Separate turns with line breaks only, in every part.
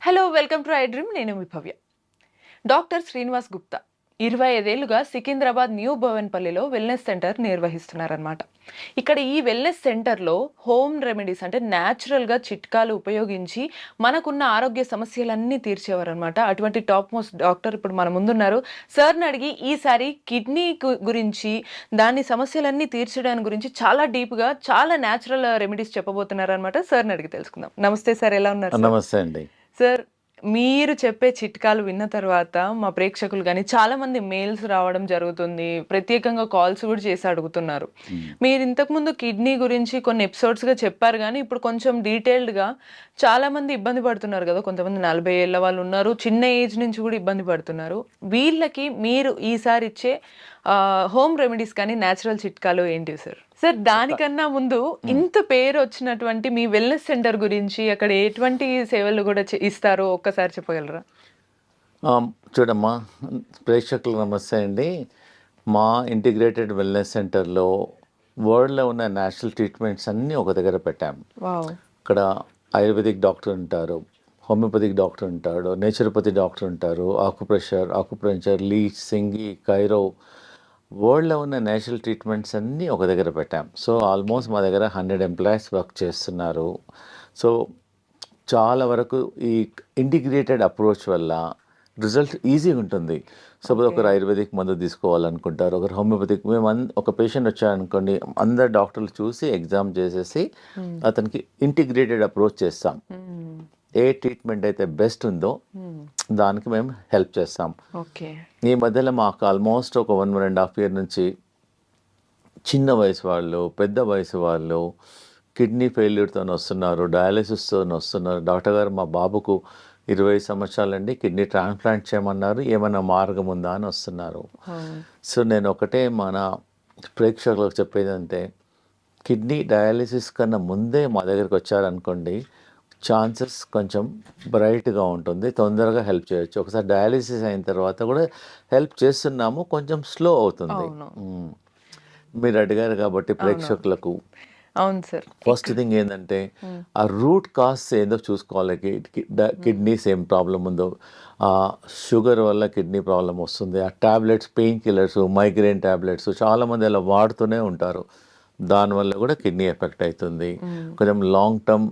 Hello, welcome to I dream. నేను మీ భవ్య. Doctor Srinivas Gupta 25 ఏళ్లుగా Secunderabad new భవన్పల్లిలో wellness centre నిర్వహిస్తున్నారనమాట. ఇక్కడ ఈ వెల్నెస్ సెంటర్లో హోమ్ రెమెడీస్ అంటే న్యాచురల్గా చిట్కాలు ఉపయోగించి మనకున్న ఆరోగ్య సమస్యలన్నీ తీర్చేవారనమాట. అటువంటి టాప్ మోస్ట్ డాక్టర్ ఇప్పుడు మన ముందున్నారు. సార్ని అడిగి ఈసారి కిడ్నీ గురించి, దాని సమస్యలన్నీ తీర్చడానికి గురించి చాలా డీప్గా, చాలా న్యాచురల్ రెమెడీస్ చెప్పబోతున్నారనమాట. సార్ని అడిగి తెలుసుకుందాం. నమస్తే సార్, ఎలా ఉన్నారు?
నమస్తే అండి
సార్, మీరు చెప్పే చిట్కాలు విన్న తర్వాత మా ప్రేక్షకులు కానీ చాలా మంది మెయిల్స్ రావడం జరుగుతుంది, ప్రత్యేకంగా కాల్స్ కూడా చేసి అడుగుతున్నారు. మీరు ఇంతకుముందు కిడ్నీ గురించి కొన్ని ఎపిసోడ్స్గా చెప్పారు, కానీ ఇప్పుడు కొంచెం డీటెయిల్డ్గా చాలా మంది ఇబ్బంది పడుతున్నారు కదా. కొంతమంది 40 ఏళ్ళ వాళ్ళు ఉన్నారు, చిన్న ఏజ్ నుంచి కూడా ఇబ్బంది పడుతున్నారు. వీళ్ళకి మీరు ఈసారి ఇచ్చే హోమ్ రెమెడీస్ కానీ న్యాచురల్ చిట్కాలు ఏంటివి సార్? సార్, దానికన్నా ముందు ఇంత పేరు వచ్చినటువంటి మీ వెల్నెస్ సెంటర్ గురించి, అక్కడ ఎటువంటి సేవలు కూడా ఇస్తారో ఒక్కసారి చెప్పగలరా?
చూడమ్మా, ప్రేక్షకులకు నమస్తే అండి. మా ఇంటిగ్రేటెడ్ వెల్నెస్ సెంటర్లో వరల్డ్లో ఉన్న నేచురల్ ట్రీట్మెంట్స్ అన్నీ ఒక దగ్గర పెట్టాము. ఇక్కడ ఆయుర్వేదిక్ డాక్టర్ ఉంటారు, హోమియోపతిక్ డాక్టర్ ఉంటాడు, నేచురోపతి డాక్టర్ ఉంటారు, ఆకుప్రెషర్, లీచ్, సింగి, కైరో, వరల్డ్లో ఉన్న నేచురల్ ట్రీట్మెంట్స్ అన్నీ ఒక దగ్గర పెట్టాం. సో ఆల్మోస్ట్ మా దగ్గర 100 ఎంప్లాయీస్ వర్క్ చేస్తున్నారు. సో చాలా వరకు ఈ ఇంటిగ్రేటెడ్ అప్రోచ్ వల్ల రిజల్ట్ ఈజీగా ఉంటుంది. సపోజ్ ఒకరు ఆయుర్వేదిక్ మందు తీసుకోవాలనుకుంటారు, ఒకరు హోమియోపతిక్. మేము ఒక పేషెంట్ వచ్చారనుకోండి, అందరు డాక్టర్లు చూసి ఎగ్జామ్ చేసేసి అతనికి ఇంటిగ్రేటెడ్ అప్రోచ్ చేస్తాం. ఏ ట్రీట్మెంట్ అయితే బెస్ట్ ఉందో దానికి మేము హెల్ప్ చేస్తాం. ఈ మధ్యలో మాకు ఆల్మోస్ట్ ఒక 1.5 year నుంచి చిన్న వయసు వాళ్ళు, పెద్ద వయసు వాళ్ళు కిడ్నీ ఫెయిల్యూర్తో వస్తున్నారు, డయాలిసిస్తో వస్తున్నారు. డాక్టర్ గారు, మా బాబుకు 20 సంవత్సరాలండి, కిడ్నీ ట్రాన్స్ప్లాంట్ చేయమన్నారు, ఏమైనా మార్గం ఉందా అని వస్తున్నారు. సో నేను ఒకటే మన ప్రేక్షకులకు చెప్పేది అంటే, కిడ్నీ డయాలిసిస్ కన్నా ముందే మా దగ్గరికి వచ్చారనుకోండి, ఛాన్సెస్ కొంచెం బ్రైట్గా ఉంటుంది, తొందరగా హెల్ప్ చేయొచ్చు. ఒకసారి డయాలిసిస్ అయిన తర్వాత కూడా హెల్ప్ చేస్తున్నాము, కొంచెం స్లో అవుతుంది. మీరు అడిగారు కాబట్టి ప్రేక్షకులకు,
అవును సార్,
ఫస్ట్ థింగ్ ఏంటంటే ఆ రూట్ కాజ్ ఏందో చూసుకోవాలి. కిడ్నీస్ ఏం ప్రాబ్లం ఉందో, షుగర్ వల్ల కిడ్నీ ప్రాబ్లం వస్తుంది, ఆ tablets, pain killers, migraine tablets చాలామంది అలా వాడుతూనే ఉంటారు, దానివల్ల కూడా కిడ్నీ ఎఫెక్ట్ అవుతుంది. కొంచెం లాంగ్ టర్మ్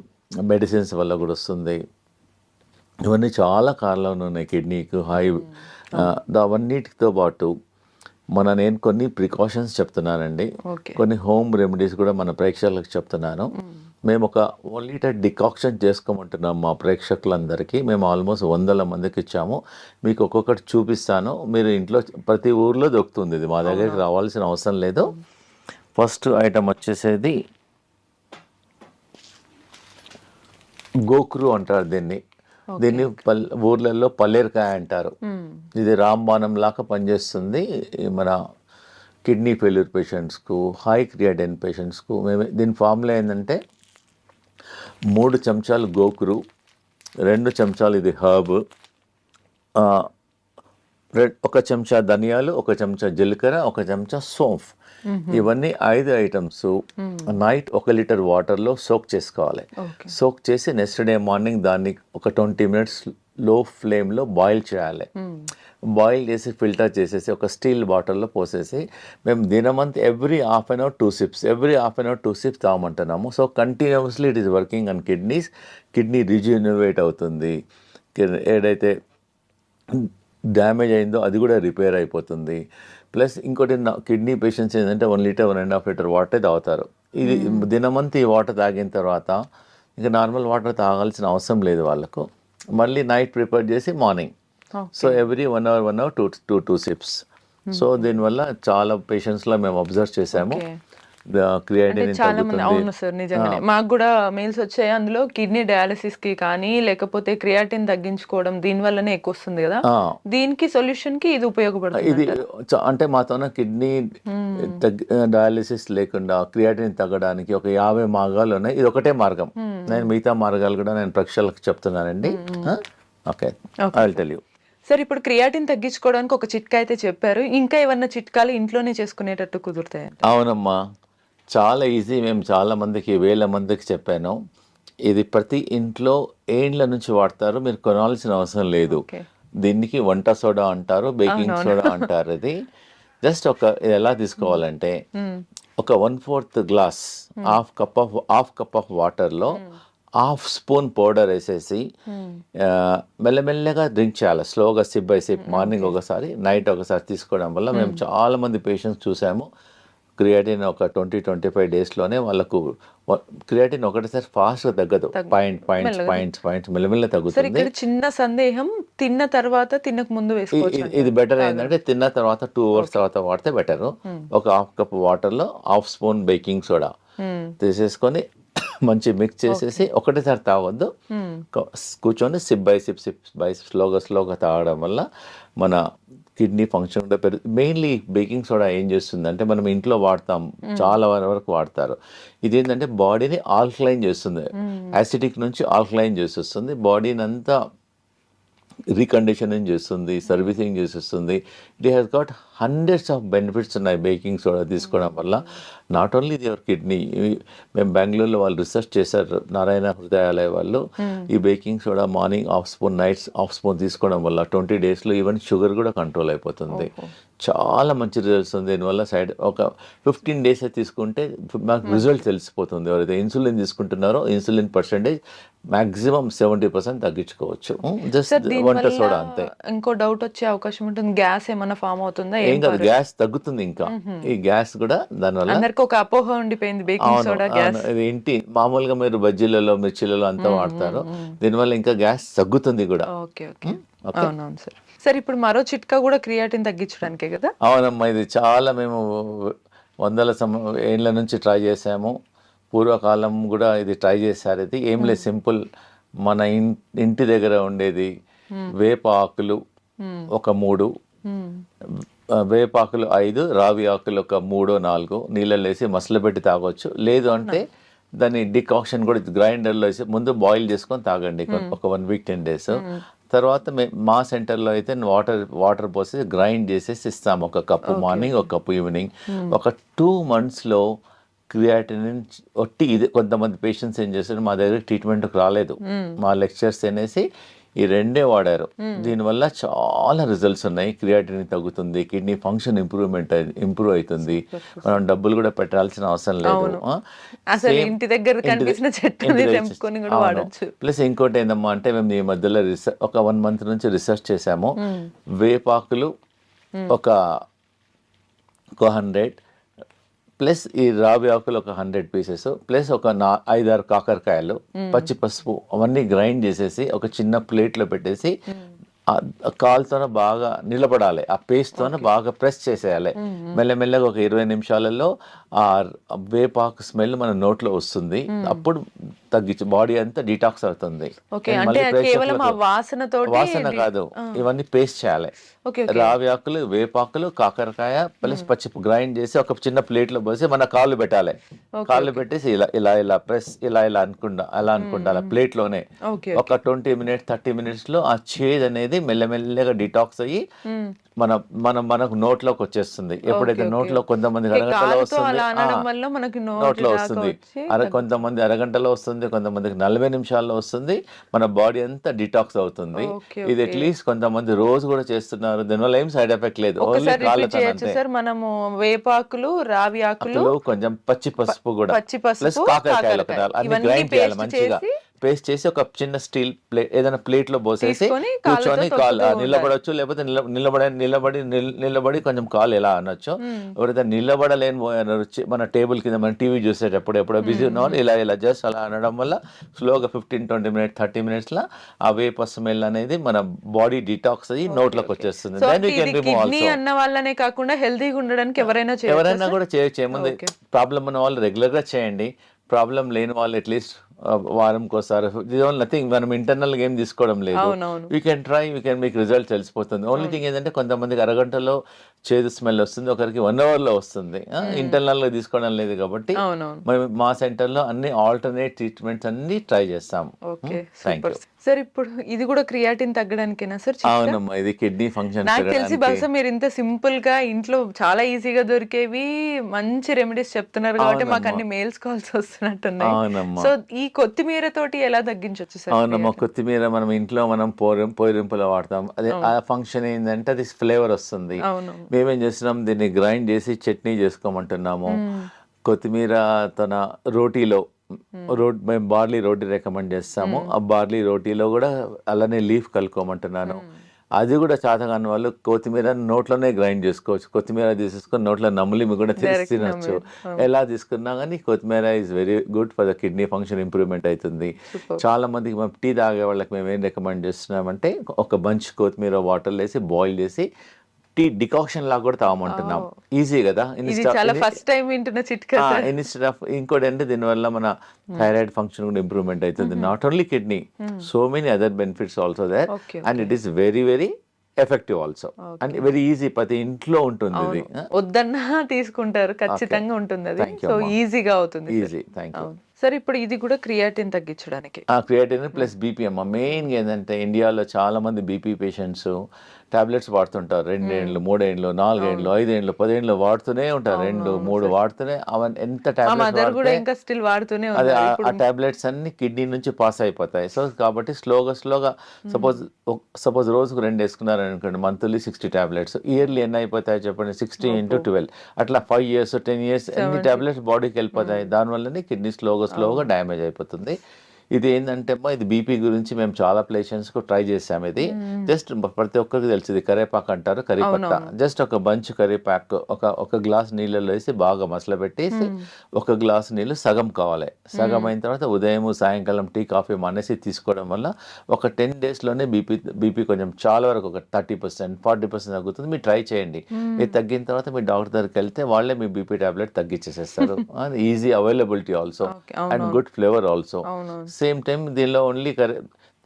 మెడిసిన్స్ వల్ల కూడా వస్తుంది. ఇవన్నీ చాలా కారణాలు ఉన్నాయి కిడ్నీకి. అవన్నిటితో పాటు నేను కొన్ని ప్రికాషన్స్ చెప్తున్నానండి, కొన్ని హోమ్ రెమెడీస్ కూడా మన ప్రేక్షకులకు చెప్తున్నాను. మేము ఒక 1 liter డికాక్షన్ చేసుకోమంటున్నాం మా ప్రేక్షకులందరికీ. మేము ఆల్మోస్ట్ 100 మందికి ఇచ్చాము. మీకు ఒక్కొక్కటి చూపిస్తాను, మీరు ఇంట్లో ప్రతి ఊర్లో దొరుకుతుంది, ఇది మా దగ్గరికి రావాల్సిన అవసరం లేదు. ఫస్ట్ ఐటమ్ వచ్చేసేది గోక్రు అంటారు దీన్ని. ఊర్లలో పల్లేరుకాయ అంటారు. ఇది రాంబాణం లాగా పనిచేస్తుంది మన కిడ్నీ ఫెయిల్యూర్ పేషెంట్స్కు, హై క్రియాటిన్ పేషెంట్స్కు. మేము దీని ఫార్ములా ఏంటంటే 3 చెంచాలు గోకురు, 2 చెంచాలు ఇది హర్బ్, 1 చెంచా ధనియాలు, 1 చెంచా జీలకర్ర, 1 చెంచా సోంఫ్. ఇవన్నీ 5 ఐటమ్స్ నైట్ 1 liter వాటర్లో సోక్ చేసుకోవాలి. సోక్ చేసి నెక్స్ట్ డే మార్నింగ్ దాన్ని ఒక 20 minutes లో ఫ్లేమ్లో బాయిల్ చేయాలి. బాయిల్ చేసి ఫిల్టర్ చేసేసి ఒక స్టీల్ బాటిల్లో పోసేసి, మేము దినమంతా every half an hour 2 sips తాగమంటున్నాము. So continuously it is working on kidneys. Kidney rejuvenate అవుతుంది, ఏదైతే డ్యామేజ్ అయిందో అది కూడా రిపేర్ అయిపోతుంది. ప్లస్ ఇంకోటి, కిడ్నీ పేషెంట్స్ ఏంటంటే 1 liter 1.5 liter వాటర్ తాగుతారు. ఇది దినమంతా ఈ వాటర్ తాగిన తర్వాత ఇంకా నార్మల్ వాటర్ తాగాల్సిన అవసరం లేదు వాళ్ళకు. మళ్ళీ నైట్ ప్రిపేర్ చేసి morning, so every 1 hour 2 sips. So దీనివల్ల చాలా పేషెంట్స్లో మేము అబ్జర్వ్ చేసాము,
చాలా మంది. అవును సార్, నిజంగానే మాకు కూడా మెయిల్స్ వచ్చాయి. అందులో కిడ్నీ డయాలిసిస్ కి కానీ, లేకపోతే క్రియాటిన్ తగ్గించుకోవడం, దీని వల్లనే ఎక్కువ వస్తుంది కదా, దీనికి సొల్యూషన్ కి ఇది ఉపయోగపడుతుంది.
ఇది అంటే మాతోన కిడ్నీ డయాలిసిస్ లేకుండా క్రియాటిన్ తగ్గడానికి ఒక 50 మార్గాలు ఉన్నాయి. ఇది ఒకటే మార్గం. నేను మిగతా మార్గాలు కూడా నేను ప్రేక్షకులకు చెప్తున్నానండి. Okay, I will tell you.
Sir, ఇప్పుడు క్రియాటిన్ తగ్గించుకోవడానికి ఒక చిట్కా అయితే చెప్పారు, ఇంకా ఏమన్నా చిట్కాలు ఇంట్లోనే చేసుకునేటట్టు కుదురుతాయి?
అవునమ్మా, చాలా ఈజీ. మేము చాలా మందికి, వేల మందికి చెప్పాను. ఇది ప్రతి ఇంట్లో ఏండ్ల నుంచి వాడతారు, మీరు కొనాల్సిన అవసరం లేదు.
ఓకే.
దీనికి వంట సోడా అంటారు, బేకింగ్ సోడా అంటారు. ఇది జస్ట్ ఇది ఎలా తీసుకోవాలంటే ఒక 1/4 గ్లాస్, హాఫ్ కప్ ఆఫ్ వాటర్లో హాఫ్ స్పూన్ పౌడర్ వేసేసి మెల్లమెల్లగా డ్రింక్ చేయాలి, స్లోగా, సిప్ బై సిప్. మార్నింగ్ ఒకసారి, నైట్ ఒకసారి తీసుకోవడం వల్ల మేము చాలా మంది పేషెంట్స్ చూసాము. క్రియాటిన్ ఒక 20-25 డేస్లోనే వాళ్ళకు క్రియాటిన్ ఒకటేసారి ఫాస్ట్గా తగ్గదు, పాయింట్స్ మెల్లమెల్ల
సార్
తగ్గుతుంది.
ఇక్కడ చిన్న సందేహం, తిన్న తర్వాత తినక ముందు వేసుకోవచ్చు.
ఇది బెటర్ ఏంటంటే తిన్న తర్వాత 2 అవర్స్ తర్వాత వాడితే బెటర్. ఒక హాఫ్ కప్ వాటర్లో హాఫ్ స్పూన్ బేకింగ్ సోడా తీసేసుకొని మంచి మిక్స్ చేసేసి ఒకటేసారి తాగొద్దు, కూర్చొని సిప్ బై స్లోగా తాగడం వల్ల మన కిడ్నీ ఫంక్షన్ కూడా మెయిన్లీ బేకింగ్ సోడా ఏం చేస్తుంది అంటే, మనం ఇంట్లో వాడతాం, చాలా వరకు వాడతారు. ఇదేంటంటే బాడీని ఆల్కలైన్ చేస్తుంది, యాసిడిక్ నుంచి ఆల్కలైన్ చేసేస్తుంది, బాడీని అంతా రీకండిషనింగ్ చేస్తుంది, సర్వీసింగ్ చేసేస్తుంది. It has got hundreds of benefits ఉన్నాయి బేకింగ్ సోడా తీసుకోవడం వల్ల. Not only your kidney. మేము బెంగళూరులో వాళ్ళు రీసెర్చ్ చేశారు, నారాయణ హృదయాలయ వాళ్ళు. ఈ baking soda morning half spoon, nights half spoon తీసుకోవడం వల్ల 20 డేస్లో ఈవెన్ షుగర్ కూడా కంట్రోల్ అయిపోతుంది. చాలా మంచి రిజల్ట్స్ ఉంది దీనివల్ల. ఒక 15 డేస్ తీసుకుంటే మాకు రిజల్ట్ తెలిసిపోతుంది. ఎవరైతే ఇన్సులిన్ తీసుకుంటున్నారో ఇన్సులిన్ పర్సెంటేజ్ మాక్సిమం 70% తగ్గించుకోవచ్చు, జస్ట్ వంట సోడా అంతే.
ఇంకో డౌట్ వచ్చే అవకాశం ఉంటుంది, గ్యాస్ ఏమైనా ఫామ్ అవుతుందా?
ఏం కాదు, గ్యాస్ తగ్గుతుంది. ఇంకా ఈ గ్యాస్ కూడా దానివల్ల
అందరికి ఒక అపోహ ఉండిపోయింది, బేకింగ్ సోడా గ్యాస్.
ఏంటి, మామూలుగా మీరు బజ్జీలలో, మిర్చిలలో అంతా వాడతారు, దీనివల్ల ఇంకా గ్యాస్ తగ్గుతుంది కూడా.
ఓకే ఓకే, అవునవును సార్. సార్ ఇప్పుడు మరో చిట్కా కూడా క్రియాటిన్ తగ్గించడానికే కదా?
అవునమ్మా, ఇది చాలా మేము వందల ఏళ్ళ నుంచి ట్రై చేసాము. పూర్వకాలం కూడా ఇది ట్రై చేశారు. ఇది ఏం లేదు, సింపుల్. మన ఇంటి దగ్గర ఉండేది వేప ఆకులు ఒక 3, వేపాకులు 5, రావి ఆకులు ఒక 3-4 నీళ్ళలో వేసి మసలబెట్టి తాగొచ్చు. లేదు అంటే దాన్ని డికాక్షన్ కూడా గ్రైండర్లో వేసి ముందు బాయిల్ చేసుకొని తాగండి ఒక 1 వీక్ 10 డేస్. తర్వాత మా సెంటర్లో అయితే వాటర్ పోసి గ్రైండ్ చేసేసి ఇస్తాము, ఒక కప్పు మార్నింగ్, ఒక కప్పు ఈవినింగ్. ఒక 2 monthsలో క్రియాటిన్ ఒట్టి ఇది. కొంతమంది పేషెంట్స్ ఏం చేస్తారు, మా దగ్గర ట్రీట్మెంట్కి రాలేదు, మా లెక్చర్స్ అనేసి ఈ 2 వాడారు. దీనివల్ల చాలా రిజల్ట్స్ ఉన్నాయి. క్రియాటిన్ తగ్గుతుంది, కిడ్నీ ఫంక్షన్ ఇంప్రూవ్ అవుతుంది, మనం డబ్బులు కూడా పెట్టాల్సిన అవసరం లేదు. ప్లస్ ఇంకోటి ఏందమ్మా అంటే, మేము ఈ మధ్యలో ఒక 1 month నుంచి రీసెర్చ్ చేసాము. వేపాకులు ఒక 100 ప్లస్ ఈ రావి ఆకులు ఒక 100 పీసెస్ ప్లస్ ఒక 5-6 కాకరకాయలు, పచ్చి పసుపు అవన్నీ గ్రైండ్ చేసేసి ఒక చిన్న ప్లేట్లో పెట్టేసి కాలుతోనే బాగా నిలబడాలి, ఆ పేస్ట్తోనే బాగా ప్రెస్ చేసేయాలి. మెల్లమెల్లగా ఒక 20 నిమిషాలలో ఆ వేపాకు స్మెల్ మన నోట్లో వస్తుంది. అప్పుడు తగ్గించి బాడీ అంతా డిటాక్స్ అవుతుంది. వాసన కాదు, ఇవన్నీ పేస్ట్ చేయాలి. రావి ఆకులు, వేపాకులు, కాకరకాయ ప్లస్ పచ్చి గ్రైండ్ చేసి ఒక చిన్న ప్లేట్లో పోసి మన కాళ్ళు పెట్టాలి. కాళ్ళు పెట్టేసి ఇలా ప్రెస్ ఇలా అనుకుంటా ప్లేట్లోనే ఒక 20 minutes 30 minutes లో ఆ చేదు అనేది మెల్లమెల్లగా డిటాక్స్ అయ్యి మనకు నోట్లోకి వచ్చేస్తుంది. ఎప్పుడైతే నోట్లో కొంతమంది అరగంటలో వస్తుంది, నోట్లో వస్తుంది, కొంతమంది అరగంటలో వస్తుంది, కొంతమందికి 40 నిమిషాల్లో వస్తుంది. మన బాడీ అంతా డిటాక్స్ అవుతుంది. ఇది అట్లీస్ట్ కొంతమంది రోజు కూడా చేస్తున్నారు, దానివల్ల ఏం సైడ్ ఎఫెక్ట్ లేదు. ఓన్లీ కాళ్ళతో
మనము వేపాకులు, రావి ఆకులు, కొంచెం
పచ్చి పసుపు కూడా ప్లస్ కాకరకాయలు అన్ని గ్రైండ్ చేయాలి మంచిగా. పేస్ట్ చేసి ఒక చిన్న స్టీల్ ప్లేట్ ఏదైనా ప్లేట్లో పోసేసి కూర్చొని కాలు నిలబడవచ్చు, లేకపోతే నిలబడి కొంచెం కాలు ఎలా అనొచ్చు. ఎవరైతే నిలబడలేని మన టేబుల్ కింద మన టీవీ చూసేటప్పుడు ఎప్పుడో బిజీ ఉన్న వాళ్ళు ఇలా జస్ట్ అలా అనడం వల్ల స్లోగా 15-20 minutes 30 minutes లా ఆ వేప స్మెల్ అనేది మన బాడీ డిటాక్స్ అయ్యి నోట్లోకి వచ్చేస్తుంది.
అన్న వాళ్ళనే కాకుండా హెల్తీగా ఉండడానికి ఎవరైనా
కూడా చేయొచ్చు. ఏముంది, ప్రాబ్లం ఉన్న వాళ్ళు రెగ్యులర్ గా చేయండి, ప్రాబ్లం లేని వాళ్ళు అట్లీస్ట్ వారంకోసారి. నథింగ్, మనం ఇంటర్నల్ గా ఏం తీసుకోవడం లేదు. We can try, we can మీకు రిజల్ట్ తెలిసిపోతుంది. ఓన్లీ థింగ్ ఏంటంటే కొంతమందికి అరగంటలో చేదు స్మెల్ వస్తుంది, ఒకరికి 1 అవర్లో వస్తుంది. ఇంటర్నల్గా తీసుకోవడం లేదు కాబట్టి
అవునవును.
మేము మా సెంటర్లో అన్ని ఆల్టర్నేట్ ట్రీట్మెంట్స్ అన్ని ట్రై చేస్తాం.
Okay,
thank
super
you.
Sir. ఇప్పుడు ఇది కూడా క్రియాటిన్ తగ్గడానికేనా సార్?
అవునమ్మా, ఇది కిడ్నీ ఫంక్షన్
నాకు తెలిసి బహుశా మీరు ఇంత సింపుల్ గా ఇంట్లో చాలా ఈజీగా దొరికేవి మంచి రెమెడీస్ చెప్తున్నారు కాబట్టి మాకు అన్ని మెయిల్స్ కాల్స్ వస్తున్నట్టున్నాయి.
అవునమ్మా.
సో ఈ కొత్తిమీర తోటి ఎలా తగ్గించవచ్చు సార్?
అవునమ్మా, కొత్తిమీర మనం ఇంట్లో మనం పోరింపులో వాడతాం. అదే ఆ ఫంక్షన్ ఏంటంటే అది ఫ్లేవర్ వస్తుంది.
అవును.
మేమేం చేస్తున్నాం, దీన్ని గ్రైండ్ చేసి చట్నీ చేసుకోమంటున్నాము. కొత్తిమీర తన రోటీలో మేము బార్లీ రోటీ రికమెండ్ చేస్తాము. ఆ బార్లీ రోటీలో కూడా అలానే లీఫ్ కలుపుకోమంటున్నాను. అది కూడా చాతగాని వాళ్ళు కొత్తిమీర నోట్లోనే గ్రైండ్ చేసుకోవచ్చు. కొత్తిమీర తీసేసుకొని నోట్లో నమ్ములి కూడా తినొచ్చు. ఎలా తీసుకున్నా కానీ కొత్తిమీర is very good for the kidney function, improvement అవుతుంది. చాలా మందికి మేము టీ తాగే వాళ్ళకి మేము ఏం రికమెండ్ చేస్తున్నామంటే ఒక బంచ్ కొత్తిమీర వాటర్లో వేసి బాయిల్ చేసి టీ డికాక్షన్ లాగా కూడా తాగమంటున్నాం. ఈజీ కదా.
ఫస్ట్ టైం వింటున్న చిట్కా.
ఇన్స్టెడ్ ఆఫ్ ఇంకోటి అంటే దీనివల్ల మన థైరాయిడ్ ఫంక్షన్ కూడా ఇంప్రూవ్మెంట్ అవుతుంది. Not only kidney, so many other benefits also there, and it is very very effective also and very easy. ప్రతి ఇంట్లో ఉంటుంది ఇది.
వద్దన్నా తీసుకుంటారు, ఖచ్చితంగా ఉంటుంది అది. సో ఈజీగా అవుతుంది.
ఈజీ. Thank you
sir. ఇప్పుడు ఇది కూడా క్రియాటిన్ తగ్గించడానికి.
క్రియాటిన్ ప్లస్ బీపీ అమ్మ. మెయిన్గా ఏంటంటే ఇండియాలో చాలా మంది బీపీ పేషెంట్స్ టాబ్లెట్స్ వాడుతుంటారు. 2 ఏళ్ళు 3 ఏళ్ళు 4 ఏళ్ళు 5 ఏళ్ళు 10 ఏళ్ళు వాడుతూనే ఉంటారు. 2 3 వాడుతూనే అవన్నీ ఎంత టాబ్లెట్స్ అదే ఆ టాబ్లెట్స్ అన్ని కిడ్నీ నుంచి పాస్ అయిపోతాయి. సో కాబట్టి స్లోగా సపోజ్ రోజుకు 2 వేసుకున్నారు అనుకోండి, మంత్లీ 60 టాబ్లెట్స్. ఇయర్లీ ఎన్ని అయిపోతాయి చెప్పండి? 60 × 12 అట్లా 5 years 10 years ఎన్ని టాబ్లెట్స్ బాడీకి వెళ్ళిపోతాయి. దానివల్లనే కిడ్నీ స్లోగా డ్యామేజ్ అయిపోతుంది. ఇది ఏంటంటే అమ్మా, ఇది బీపీ గురించి మేము చాలా పేషెంట్స్కు ట్రై చేసాము. ఇది జస్ట్ ప్రతి ఒక్కరికి తెలిసి ఇది కరేపాకు అంటారు, కరిపత్త. జస్ట్ ఒక బంచ్ కరిపాకు ఒక గ్లాస్ నీళ్ళలో వేసి బాగా మసలబెట్టేసి ఒక గ్లాస్ నీళ్ళు సగం కావాలి. సగం అయిన తర్వాత ఉదయం సాయంకాలం టీ కాఫీ మానేసి తీసుకోవడం వల్ల ఒక 10 daysలోనే బీపీ కొంచెం చాలా వరకు ఒక 30% 40% తగ్గుతుంది. మీరు ట్రై చేయండి. ఇది తగ్గిన తర్వాత మీ డాక్టర్ దగ్గరికి వెళ్తే వాళ్ళే మీ బీపీ టాబ్లెట్ తగ్గించేసేస్తారు. Easy availability also and good flavour also. Same time దీనిలో ఓన్లీ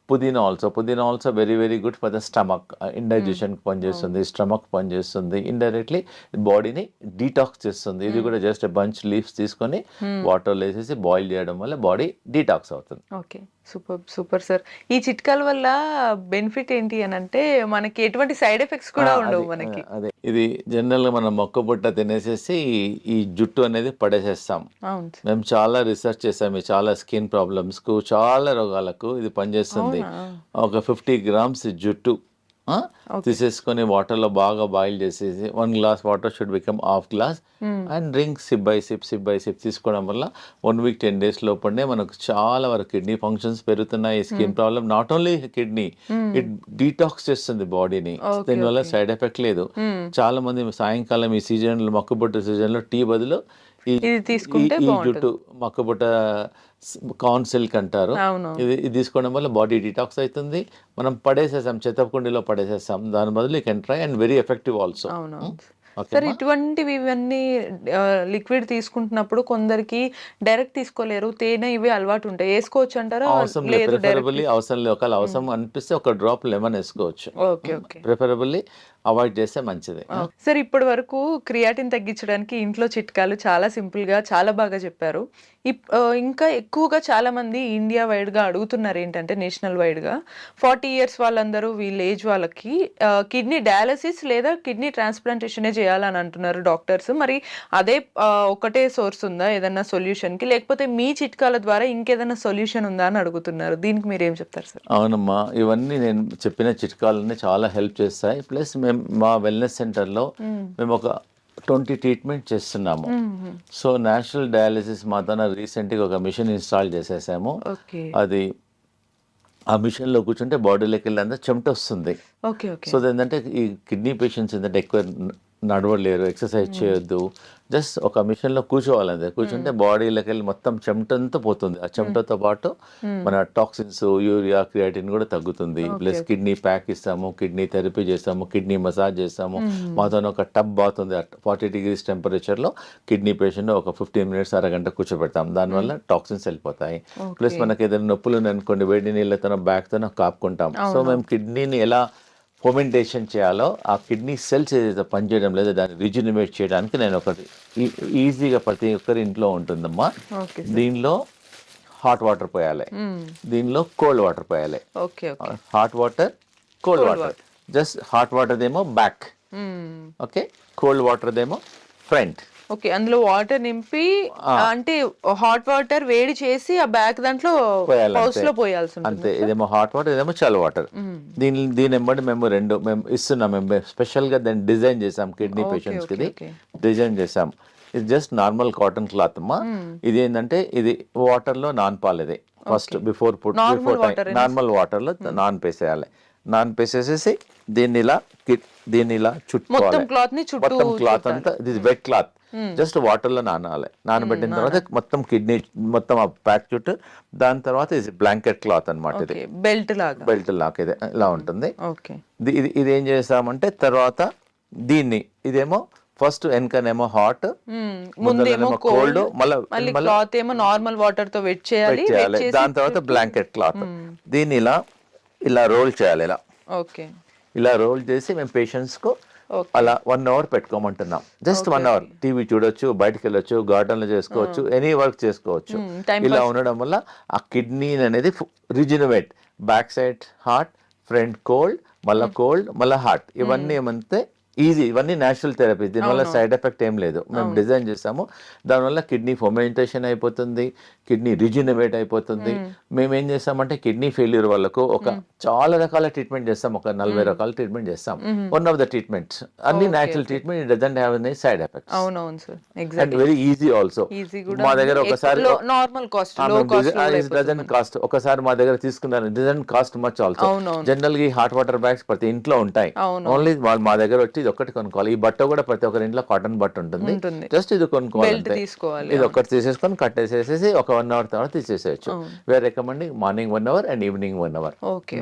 పుదీనా also very very good for the stomach. ఇండైజెషన్కి పనిచేస్తుంది, స్టమక్ పనిచేస్తుంది, ఇండైరెక్ట్లీ బాడీని డీటాక్స్ చేస్తుంది. ఇది కూడా జస్ట్ బంచ్ లీవ్స్ తీసుకొని వాటర్లో వేసేసి బాయిల్ చేయడం వల్ల బాడీ డీటాక్స్ అవుతుంది.
Okay, super sir. ఈ చిట్కాల వల్ల బెనిఫిట్ ఏంటి అని అంటే మనకి ఎటువంటి సైడ్ ఎఫెక్ట్స్ కూడా ఉండవు మనకి.
అదే ఇది జనరల్గా మనం మొక్క బుట్ట తినేసేసి ఈ జుట్టు అనేది పడేసేస్తాం. మేము చాలా రీసెర్చ్ చేసాము. చాలా స్కిన్ ప్రాబ్లమ్స్కు, చాలా రోగాలకు ఇది పనిచేస్తుంది. ఒక 50 grams జుట్టు తీసేసుకొని వాటర్లో బాగా బాయిల్ చేసేసి 1 glass water should become ½ glass and drink SIP by SIP తీసుకోవడం వల్ల 1 week 10 days లోపలనే మనకు చాలా వరకు కిడ్నీ ఫంక్షన్స్ పెరుగుతున్నాయి. Skin problem not only kidney, it detox చేస్తుంది బాడీని. దీనివల్ల సైడ్ ఎఫెక్ట్ లేదు. చాలా మంది సాయంకాలం ఈ సీజన్లో మొక్కబుట్ట సీజన్లో టీ బదులు ఈ జుట్టు మొక్కబుట్ట కార్న్ సిల్క్ అంటారు, ఇది తీసుకోవడం వల్ల బాడీ డిటాక్స్ అవుతుంది. మనం పడేసేసాం, చెత్తకుండీలో పడేసేసాం. దాని బదులు you can try and very effective also.
Sir, ఇటువంటివి ఇవన్నీ లిక్విడ్ తీసుకుంటున్నప్పుడు కొందరికి డైరెక్ట్ తీసుకోలేరు, తేనె ఇవి అలవాటు ఉంటాయి, వేసుకోవచ్చు అంటారా?
అవసరం లేదు, ఒకవేళ అవసరం అనిపిస్తే ఒక డ్రాప్ లెమన్ వేసుకోవచ్చు. ప్రిఫరబుల్లీ అవాయిడ్ చేస్తే మంచిది.
సార్, ఇప్పటి వరకు క్రియాటిన్ తగ్గించడానికి ఇంట్లో చిట్కాలు చాలా సింపుల్ గా చాలా బాగా చెప్పారు. ఇంకా ఎక్కువగా చాలా మంది ఇండియా వైడ్ గా అడుగుతున్నారు ఏంటంటే నేషనల్ వైడ్ గా 40 years వాళ్ళందరూ వీళ్ళ ఏజ్ వాళ్ళకి కిడ్నీ డయాలసిస్ లేదా కిడ్నీ ట్రాన్స్ప్లాంటేషన్ చేయాలని అంటున్నారు డాక్టర్స్. మరి అదే ఒకటే సోర్స్ ఉందా ఏదన్నా సొల్యూషన్ కి, లేకపోతే మీ చిట్కాల ద్వారా ఇంకేదైనా సొల్యూషన్ ఉందా అని అడుగుతున్నారు. దీనికి మీరు ఏం చెప్తారు సార్?
అవునమ్మా, ఇవన్నీ నేను చెప్పిన చిట్కాలన్నీ చాలా హెల్ప్ చేస్తాయి. ప్లస్ మేము మా వెల్నెస్ సెంటర్లో మేము ఒక 20 ట్రీట్మెంట్ చేస్తున్నాము. సో నేషనల్ డయాలసిస్ మాత్రం రీసెంట్గా ఒక మిషన్ ఇన్స్టాల్ చేసేసాము. అది ఆ మిషన్లో కూర్చుంటే బాడీలోకి వెళ్ళి అంతా చెమట వస్తుంది. సో ఏంటంటే ఈ కిడ్నీ పేషెంట్స్ ఏంటంటే ఎక్కువ నడవలేరు, ఎక్సర్సైజ్ చేయొద్దు, జస్ట్ ఒక మిషన్లో కూర్చోవాలంటే కూర్చుంటే బాడీలోకి వెళ్ళి మొత్తం చెమటంతా పోతుంది. ఆ చెమటతో పాటు మన టాక్సిన్స్, యూరియా, క్రియాటిన్ కూడా తగ్గుతుంది. ప్లస్ కిడ్నీ ప్యాక్ ఇస్తాము, కిడ్నీ థెరపీ చేస్తాము, కిడ్నీ మసాజ్ చేస్తాము. మాతో ఒక టబ్ బాత్ ఉంది, 40 degrees టెంపరేచర్లో కిడ్నీ పేషెంట్ ఒక 15 minutes అరగంట కూర్చోబెడతాం. దానివల్ల టాక్సిన్స్ వెళ్ళిపోతాయి. ప్లస్ మనకి ఏదైనా నొప్పులు అనుకోండి, వేడి నీళ్ళతో బ్యాక్తో కాపుకుంటాం. సో మేము కిడ్నీని ఎలా ఫొమెంటేషన్ చేయాలో, ఆ కిడ్నీ సెల్స్ ఏదైతే పనిచేయడం లేదో దాన్ని రిజ్యూనిమేట్ చేయడానికి నేను ఒకటి ఈజీగా ప్రతి ఒక్కరి ఇంట్లో ఉంటుందమ్మా.
ఓకే
దీనిలో హాట్ వాటర్ పోయాలి, దీనిలో కోల్డ్ వాటర్ పోయాలి.
Okay okay
hot water, cold water. Just hot వాటర్దేమో బ్యాక్, ఓకే, కోల్డ్ వాటర్దేమో ఫ్రంట్.
ఓకే, అందులో వాటర్ నింపి అంటే హాట్ వాటర్ వేడి చేసి ఆ బ్యాక్ దాంట్లో పౌచ్ లో పోయాల్సి ఉంటుంది.
అంతే. ఇదేమో హాట్ వాటర్, ఇదేమో చల్ వాటర్. దీని వెంబడి మేము ఇస్తున్నాం. మేము స్పెషల్ గా దాన్ని డిజైన్ చేసాం కిడ్నీ పేషెంట్స్ కి. ఇది డిజైన్ చేసాం. ఇది జస్ట్ నార్మల్ కాటన్ క్లాత్ అమ్మా. ఇది ఏంటంటే ఇది వాటర్ లో నానపాలి. ఇది ఫస్ట్ బిఫోర్ నార్మల్ వాటర్ లో నానపేసేయాలి. నానపేసేసేసి దీన్ని ఇలా చుట్టుకోవాలి. మొత్తం క్లాత్ అంతా, ఇది వెట్ క్లాత్, జస్ట్ వాటర్ లో నానాలి. నానబెట్టిన తర్వాత మొత్తం కిడ్నీ మొత్తం ఆ ప్యాక్ చుట్టూ. దాని తర్వాత ఇది బ్లాంకెట్ క్లాత్ అన్నమాట. ఇది
బెల్ట్
లాగా ఇది ఇలా ఉంటుంది. ఇది ఏం చేసామంటే తర్వాత దీన్ని ఇదేమో ఫస్ట్ వెనకనేమో హాట్, ముందేమో కోల్డ్, మళ్ళీ
క్లాత్ ఏమో నార్మల్ వాటర్ తో వెట్ చేయాలి.
దాని తర్వాత బ్లాంకెట్ క్లాత్. దీన్ని ఇలా రోల్ చేయాలి. ఇలా రోల్ చేసి మేము పేషెంట్స్ కు అలా 1 hour పెట్టుకోమంటున్నాం. జస్ట్ 1 hour టీవీ చూడొచ్చు, బయటకు వెళ్ళొచ్చు, గార్డెన్ లో చేసుకోవచ్చు, ఎనీ వర్క్ చేసుకోవచ్చు. ఇలా ఉండడం వల్ల ఆ కిడ్నీ అనేది rejuvenate, back side hot, front cold, మళ్ళీ హాట్. ఇవన్నీ ఏమంటే ఈజీ, ఇవన్నీ న్యాచురల్ థెరపీ. దీనివల్ల సైడ్ ఎఫెక్ట్ ఏం లేదు. మేము డిజైన్ చేసాము. దానివల్ల కిడ్నీ ఫొమెంటేషన్ అయిపోతుంది, కిడ్నీ రిజినవేట్ అయిపోతుంది. మేము ఏం చేస్తామంటే కిడ్నీ ఫెయిల్యూర్ వాళ్ళకు చాలా రకాల ట్రీట్మెంట్ చేస్తాం. ఒక 40 రకాల ట్రీట్మెంట్ చేస్తాం. వన్ ఆఫ్ ద ట్రీట్మెంట్స్ అన్ని natural treatment. It doesn't have any side effects.
అవునవును sir, exactly.
Very easy also. మా దగ్గర ఒకసారి
నార్మల్ కాస్ట్,
డజంట్ కాస్ట్. ఒకసారి మా దగ్గర తీసుకున్నారు, doesn't cost much also. General గా హాట్ వాటర్ బ్యాగ్స్ ప్రతి ఇంట్లో ఉంటాయి. ఓన్లీ వాళ్ళు మా దగ్గర వచ్చి ఇది ఒక్కటి కొనుక్కోవాలి. ఈ బట్ట కూడా ప్రతి ఒక్కరి ఇంట్లో కాటన్ బట్ట ఉంటుంది. జస్ట్ ఇది కొనుక్కోవాలి. ఇది ఒక్కటి తీసేసుకొని కట్టేసేసి ఒక 1 hour తర్వాత తీసేసేయచ్చు. We're recommending morning 1 hour and evening 1 hour.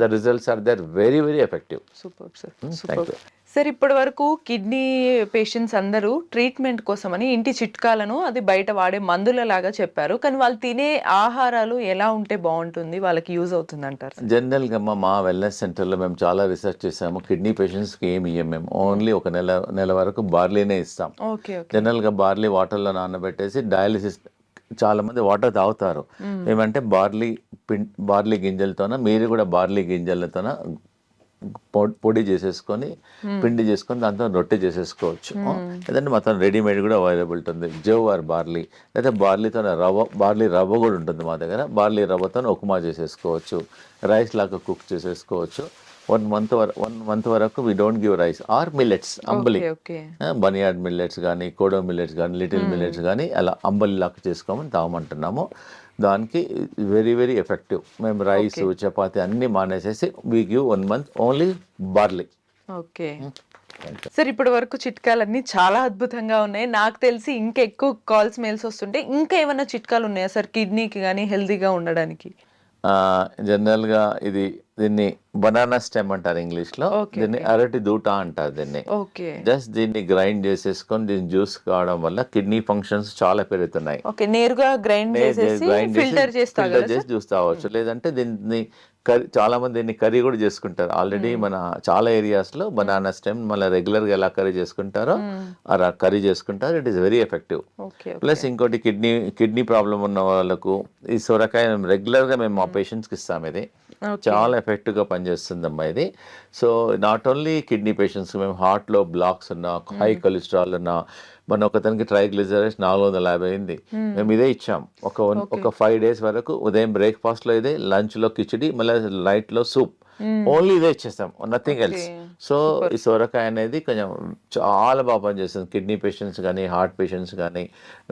The results are there very very effective.
Super sir. Sir, ఇప్పటి వరకు కిడ్నీ పేషెంట్స్ అందరూ ట్రీట్మెంట్ కోసమని ఇంటి చిట్కాలను, అది బయట వాడే మందుల లాగా చెప్పారు. కానీ వాళ్ళు తినే ఆహారాలు ఎలా ఉంటే బాగుంటుంది, వాళ్ళకి యూజ్ అవుతుంది అంటారు?
జనరల్ గా మా వెల్నెస్ సెంటర్లో మేము చాలా రీసెర్చ్ చేసాము. కిడ్నీ పేషెంట్స్ కి ఏమి ఇయ్యం మేము. ఓన్లీ ఒక నెల వరకు బార్లీనే ఇస్తాం. జనరల్ గా బార్లీ వాటర్ లో నానబెట్టేసి డయాలిసిస్, చాలా మంది వాటర్ తాగుతారు. ఏమంటే బార్లీ గింజలతోన, మీరు కూడా బార్లీ గింజలతోన పొడి చేసేసుకొని పిండి చేసుకొని దాంతో రొట్టె చేసేసుకోవచ్చు. లేదంటే మొత్తం రెడీమేడ్ కూడా అవైలబుల్ ఉంటుంది. జవ్ ఆర్ బార్లీ, లేదా బార్లీ రవ్వ కూడా ఉంటుంది మా దగ్గర. బార్లీ రవ్వతో ఉప్మా చేసేసుకోవచ్చు, రైస్ లాగా కుక్ చేసేసుకోవచ్చు. 1 month వరకు we don't give rice or millets, అంబలి, బనియాడ్ మిల్లెట్స్ కానీ, కోడో మిల్లెట్స్ కానీ, లిటిల్ మిల్లెట్స్ కానీ అలా అంబలి లాగా చేసుకోమని తాగమంటున్నాము. దానికి వెరీ వెరీ ఎఫెక్టివ్. మేము రైస్, చపాతి అన్ని మానేసేసి we give 1 month only barley.
Okay sir, ఇప్పటి వరకు చిట్కాలన్నీ చాలా అద్భుతంగా ఉన్నాయి. నాకు తెలిసి ఇంకా ఎక్కువ కాల్స్, మెయిల్స్ వస్తుంటే ఇంకా ఏమైనా చిట్కాలు ఉన్నాయా సార్ కిడ్నీకి కానీ హెల్తీగా ఉండడానికి?
జనరల్గా దీన్ని బనానా స్టెమ్ అంటారు ఇంగ్లీష్ లో. దీన్ని అరటి దూట అంటారు దీన్ని. జస్ట్ దీన్ని గ్రైండ్ చేసేసుకొని దీన్ని జ్యూస్ కావడం వల్ల కిడ్నీ ఫంక్షన్స్ చాలా పెరుగుతున్నాయి.
నేరుగా గ్రైండ్ చేసి ఫిల్టర్ చేసి
జ్యూస్ తాగవచ్చు. లేదంటే దీన్ని చాలా మంది దీన్ని కర్రీ కూడా చేసుకుంటారు. ఆల్రెడీ మన చాలా ఏరియాస్ లో బనానా స్టెమ్ మళ్ళీ రెగ్యులర్ గా ఎలా కర్రీ చేసుకుంటారో అలా కర్రీ చేసుకుంటారు. It is very effective. Plus ఇంకోటి కిడ్నీ ప్రాబ్లం ఉన్న వాళ్ళకు ఈ సొరకాయ రెగ్యులర్ గా మేము మా పేషెంట్స్ కి ఇస్తాం. ఇది చాలా ఎఫెక్టివ్ గా పనిచేస్తుంది అమ్మా ఇది. So not only kidney patients, మేము హార్ట్ లో బ్లాక్స్ ఉన్నా, హై కొలెస్ట్రాల్ ఉన్నా, మన ఒకతనికి ట్రైగ్లిజరైడ్స్ 450 అయింది. మేము ఇదే ఇచ్చాం ఒక 5 days వరకు. ఉదయం బ్రేక్ఫాస్ట్ లో ఇదే, లంచ్ లో కిచిడి, మళ్ళీ నైట్ లో సూప్, ఓన్లీ ఇదే ఇచ్చేస్తాం, నథింగ్ ఎల్స్. సో ఈ సొరకాయ అనేది కొంచెం చాలా బాగా పనిచేస్తుంది కిడ్నీ పేషెంట్స్ కానీ, హార్ట్ పేషెంట్స్ కానీ.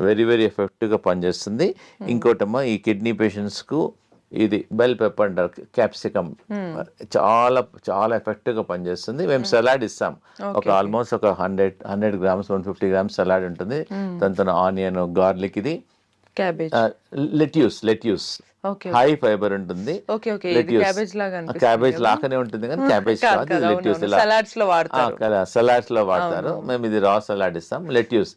వెరీ వెరీ ఎఫెక్టివ్ గా పనిచేస్తుంది. ఇంకోటమ్మా, ఈ కిడ్నీ పేషెంట్స్ కు ఇది బెల్ పెప్పర్ అంటారు, క్యాప్సికమ్, చాలా చాలా ఎఫెక్టివ్ గా పనిచేస్తుంది. మేము సలాడ్ ఇస్తాం. ఆల్మోస్ట్ ఒక 100 grams 150 grams సలాడ్ ఉంటుంది. దాంతో ఆనియన్, గార్లిక్, ఇది లెట్యూస్ హై ఫైబర్ ఉంటుంది. క్యాబేజ్ లాగానే ఉంటుంది కానీ క్యాబేజ్ కాదు, లెట్యూస్. సలాడ్స్ లో వాడతారు. మేము ఇది రా సలాడ్ ఇస్తాం. Lettuce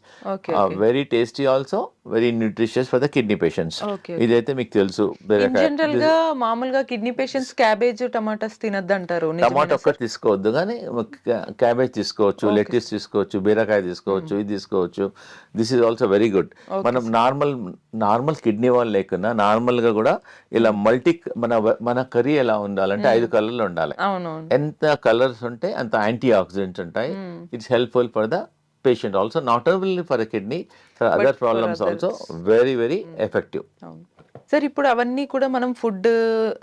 very tasty also, very nutritious for the kidney patients.
Okay.
ఇదైతే మీకు తెలుసు.
ఇన్ జనరల్ గా మామూలుగా కిడ్నీ పేషెంట్స్ క్యాబేజ్ టమాటాస్ తినద్దు అంటారు.
టమాటా ఒక్కటి తీసుకోవద్దు, కానీ క్యాబేజ్ తీసుకోవచ్చు, లెట్యూస్ తీసుకోవచ్చు, బీరకాయ తీసుకోవచ్చు, ఇది తీసుకోవచ్చు. This is also very good. మనం నార్మల్ కిడ్నీ వాళ్ళు లేకున్నా నార్మల్ గా కూడా ఇలా మన కర్రీ ఎలా ఉండాలంటే 5 కలర్లు ఉండాలి.
అవునవును.
ఎంత కలర్స్ ఉంటే అంత యాంటీ ఆక్సిడెంట్స్ ఉంటాయి. It's helpful for the patient also, not only for the kidney, for other problems also very effective.
Sir ఇప్పుడు అవన్నీ కూడా మనం ఫుడ్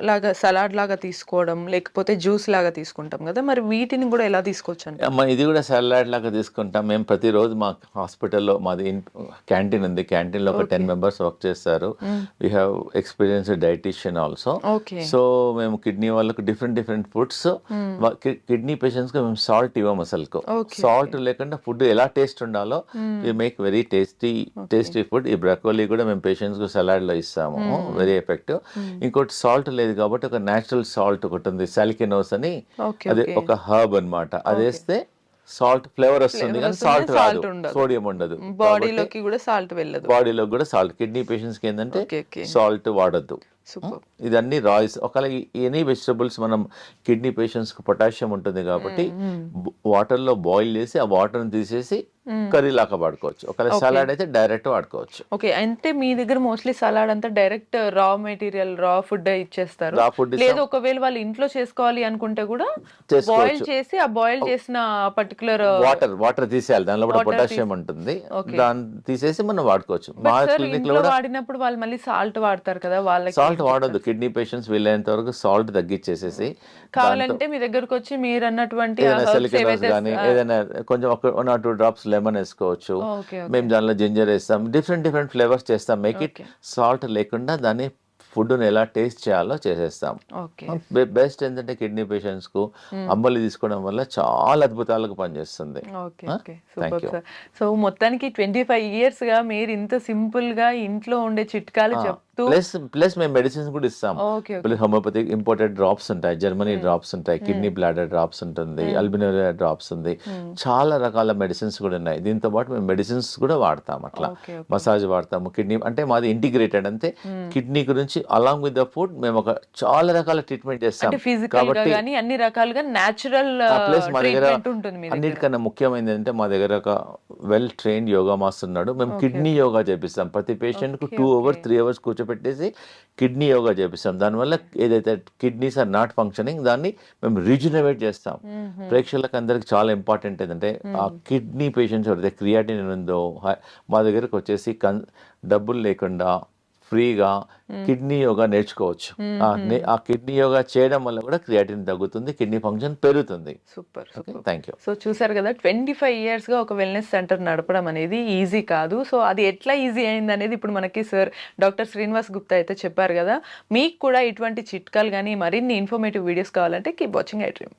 లాగా సలాడ్ లాగా తీసుకోవడం లేకపోతే జ్యూస్ లాగా తీసుకుంటాం కదా, మరి వీటిని కూడా ఎలా తీసుకోవచ్చు అంటే?
అమ్మ ఇది కూడా సలాడ్ లాగా తీసుకుంటాం. మేము ప్రతిరోజు మా హాస్పిటల్లో మాది క్యాంటీన్ ఉంది, క్యాంటీన్లో ఒక 10 members వర్క్ చేస్తారు. We have experienced dietician also. So మేము కిడ్నీ వాళ్ళకు డిఫరెంట్ ఫుడ్స్, కిడ్నీ పేషెంట్స్కి మేము సాల్ట్ ఇవ్వం అసలుకు. సాల్ట్ లేకుండా ఫుడ్ ఎలా టేస్ట్ ఉండాలో we make very tasty food. ఈ బ్రకోలీ కూడా మేము పేషెంట్స్కి సలాడ్లో ఇస్తాము, వెరీ ఎఫెక్టివ్. ఇంకోటి సాల్ట్ లేదు కాబట్టి ఒక నేచురల్ సాల్ట్ ఒకటి ఉంది, సాలికినోస్ అని, అది ఒక హర్బ్ అన్నమాట. అది వేస్తే సాల్ట్ ఫ్లేవర్ వస్తుంది కానీ సాల్ట్ రాదు, సోడియం ఉండదు,
బాడీలోకి కూడా సాల్ట్ వెళ్ళదు.
బాడీలో కూడా సాల్ట్. కిడ్నీ పేషెంట్స్ కి ఏంటంటే సాల్ట్ వాడద్దు. ఇదన్నీ రాయిస్. ఒకవేళ ఎనీ వెజిటబుల్స్ మనం కిడ్నీ పేషెంట్స్ కు పొటాషియం ఉంటుంది కాబట్టి వాటర్ లో బాయిల్ చేసి ఆ వాటర్ తీసేసి కర్రీ లాగా వాడుకోవచ్చు. ఒకవేళ సలాడ్ అయితే డైరెక్ట్ వాడుకోవచ్చు.
ఓకే, అంటే మీ దగ్గర మోస్ట్లీ సలాడ్ అంతా direct raw material, raw food ఇచ్చేస్తారు.
రా ఫుడ్
లేదు ఒకవేళ వాళ్ళు ఇంట్లో చేసుకోవాలి అనుకుంటే కూడా బాయిల్ చేసి ఆ బాయిల్ చేసిన పర్టికులర్
వాటర్ తీసేయాలి, దానిలో కూడా పొటాషియం ఉంటుంది, దాన్ని తీసేసి మనం వాడుకోవచ్చు. మా క్లినిక్ లో
వాడినప్పుడు వాళ్ళు మళ్ళీ సాల్ట్ వాడతారు కదా, వాళ్ళకి
సాల్ట్ వాడద్దు. కిడ్నీ పేషెంట్స్ వీలైనంత వరకు సాల్ట్ తగ్గించేసేసి,
కావాలంటే మీ దగ్గరకు వచ్చి మీరు అన్నటువంటి
కానీ ఏదైనా కొంచెం 1 or 2 drops లెమన్ వేసుకోవచ్చు. మేము దానిలో జింజర్ వేస్తాం, డిఫరెంట్ ఫ్లేవర్స్ చేస్తాం. మేక్ ఇట్ సాల్ట్ లేకుండా దాన్ని ఫుడ్ ఎలా టేస్ట్ చేయాలో చేసేస్తాం. బెస్ట్ ఏంటంటే కిడ్నీ పేషెంట్స్ కు అంబలి తీసుకోవడం వల్ల చాలా అద్భుతాలకు పనిచేస్తుంది.
సో మొత్తానికి 25 years గా మీరు ఇంత సింపుల్ గా ఇంట్లో ఉండే చిట్కాలు చెప్తూ
ప్లస్ మేము మెడిసిన్స్ కూడా ఇస్తాం. హోమియోపతిక్ ఇంపోర్టెడ్ డ్రాప్స్ ఉంటాయి, జర్మనీ డ్రాప్స్ ఉంటాయి, కిడ్నీ బ్లాడర్ డ్రాప్స్ ఉంటుంది, అల్బినోరియా డ్రాప్స్ ఉంది, చాలా రకాల మెడిసిన్స్ కూడా ఉన్నాయి. దీంతో పాటు మేము మెడిసిన్స్ కూడా వాడతాం. అట్లా మసాజ్ వాడతాము. కిడ్నీ అంటే మాది ఇంటిగ్రేటెడ్, అంతే కిడ్నీ గురించి అలాంగ్ విత్ ద ఫుడ్ మేము ఒక చాలా రకాల ట్రీట్మెంట్ చేస్తాం.
కాబట్టి అన్ని రకాలుగా నేచురల్
ప్లస్ మా దగ్గర అన్నిటికన్నా ముఖ్యమైనది అంటే మా దగ్గర ఒక వెల్ ట్రైన్డ్ యోగా మాస్టర్ ఉన్నాడు. మేము కిడ్నీ యోగా చేపిస్తాం. ప్రతి పేషెంట్ కు 2 hours 3 hours కూర్చోపెట్టేసి కిడ్నీ యోగా చేపిస్తాం. దానివల్ల ఏదైతే కిడ్నీస్ ఆర్ నాట్ ఫంక్షనింగ్ దాన్ని మేము రీజనరేట్ చేస్తాం. ప్రేక్షకులకు అందరికి చాలా ఇంపార్టెంట్ ఏంటంటే ఆ కిడ్నీ పేషెంట్స్ ఎవరైతే క్రియాటిన్ ఉందో మా దగ్గరకు వచ్చేసి డబ్బులు లేకుండా ఫ్రీగా కిడ్నీ యోగా నేర్చుకోవచ్చు. ఆ కిడ్నీ యోగా చేయడం వల్ల కూడా క్రియాటిన్ తగ్గుతుంది, కిడ్నీ ఫంక్షన్ పెరుగుతుంది.
సూపర్.
Thank you.
సో చూసారు కదా, 25 years గా ఒక వెల్నెస్ సెంటర్ నడపడం అనేది ఈజీ కాదు. సో అది ఎట్లా ఈజీ అయింది అనేది ఇప్పుడు మనకి సార్ డాక్టర్ శ్రీనివాస్ గుప్తా అయితే చెప్పారు కదా. మీకు కూడా ఇటువంటి చిట్కాలు కానీ మరిన్ని ఇన్ఫర్మేటివ్ వీడియోస్ కావాలంటే కీప్ వాచింగ్ ఐ డ్రీమ్.